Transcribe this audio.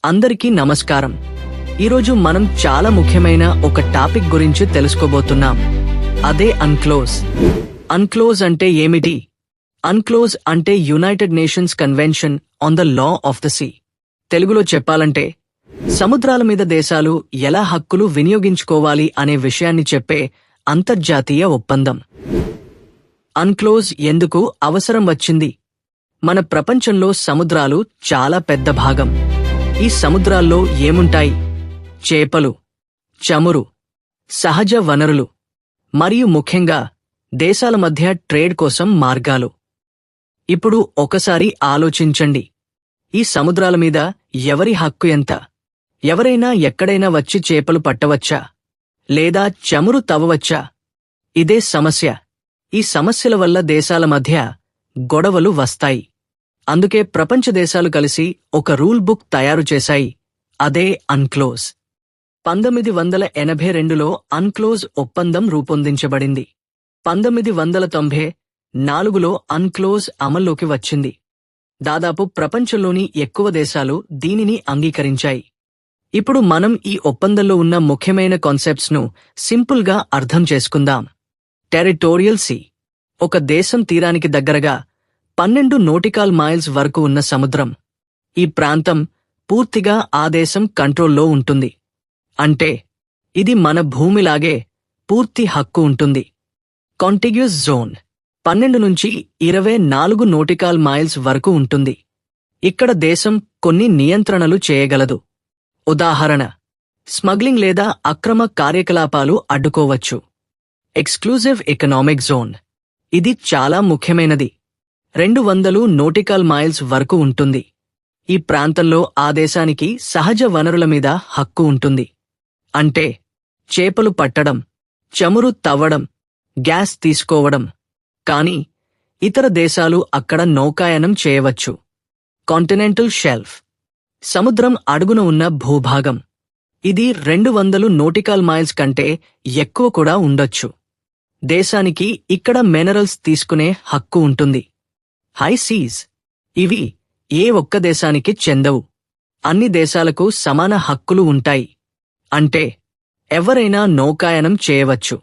అందరికీ నమస్కారం. ఈరోజు మనం చాలా ముఖ్యమైన ఒక టాపిక్ గురించి తెలుసుకోబోతున్నాం. అదే అన్క్లోజ్. అన్క్లోజ్ అంటే ఏమిటి? అన్క్లోజ్ అంటే United Nations Convention on the Law of the Sea. తెలుగులో చెప్పాలంటే సముద్రాల మీద దేశాలు ఎలా హక్కులు వినియోగించుకోవాలి అనే విషయాన్ని చెప్పే అంతర్జాతీయ ఒప్పందం. అన్క్లోజ్ ఎందుకు అవసరం వచ్చింది? మన ప్రపంచంలో సముద్రాలు చాలా పెద్ద భాగం. ఈ సముద్రాల్లో ఏముంటాయి? చేపలు, చమురు, సహజ వనరులు మరియు ముఖ్యంగా దేశాల మధ్య ట్రేడ్ కోసం మార్గాలు. ఇప్పుడు ఒకసారి ఆలోచించండి, ఈ సముద్రాల మీద ఎవరి హక్కు ఎంత? ఎవరైనా ఎక్కడైనా వచ్చి చేపలు పట్టవచ్చా? లేదా చమురు తవ్వవచ్చా? ఇదే సమస్య. ఈ సమస్యల వల్ల దేశాల మధ్య గొడవలు వస్తాయి. అందుకే ప్రపంచ దేశాలు కలిసి ఒక రూల్ బుక్ తయారు చేశాయి. అదే అన్క్లోజ్. 1982లో అన్క్లోజ్ ఒప్పందం రూపొందించబడింది. 1994లో అన్క్లోజ్ అమల్లోకి వచ్చింది. దాదాపు ప్రపంచంలోని ఎక్కువ దేశాలు దీనిని అంగీకరించాయి. ఇప్పుడు మనం ఈ ఒప్పందంలో ఉన్న ముఖ్యమైన కాన్సెప్ట్స్ ను సింపుల్ గా అర్థం చేసుకుందాం. టెరిటోరియల్ సీ, ఒక దేశం తీరానికి దగ్గరగా 12 నోటికల్ మైల్స్ వరకు ఉన్న సముద్రం. ఈ ప్రాంతం పూర్తిగా ఆ దేశం కంట్రోల్లో ఉంటుంది. అంటే ఇది మన భూమిలాగే పూర్తి హక్కు ఉంటుంది. కాంటిగ్యూస్ జోన్ 12 నుంచి 24 నోటికల్ మైల్స్ వరకు ఉంటుంది. ఇక్కడ దేశం కొన్ని నియంత్రణలు చేయగలదు. ఉదాహరణ, స్మగ్లింగ్ లేదా అక్రమ కార్యకలాపాలు అడ్డుకోవచ్చు. ఎక్స్క్లూజివ్ ఎకనామిక్ జోన్, ఇది చాలా ముఖ్యమైనది. 200 నోటికల్ మైల్స్ వరకు ఉంటుంది. ఈ ప్రాంతంలో ఆ దేశానికి సహజ వనరుల మీద హక్కు ఉంటుంది. అంటే చేపలు పట్టడం, చమురు తవ్వడం, గ్యాస్ తీసుకోవడం. కానీ ఇతర దేశాలు అక్కడ నౌకాయానం చేయవచ్చు. కాంటినెంటల్ షెల్ఫ్, సముద్రం అడుగున ఉన్న భూభాగం. ఇది 200 నోటికల్ మైల్స్ కంటే ఎక్కువ కూడా ఉండొచ్చు. దేశానికి ఇక్కడ మినరల్స్ తీసుకునే హక్కు ఉంటుంది. హై సీజ్, ఇవి ఏ ఒక్క దేశానికి చెందవు. అన్ని దేశాలకు సమాన హక్కులు ఉంటాయి. అంటే ఎవరైనా నౌకాయానం చేయవచ్చు.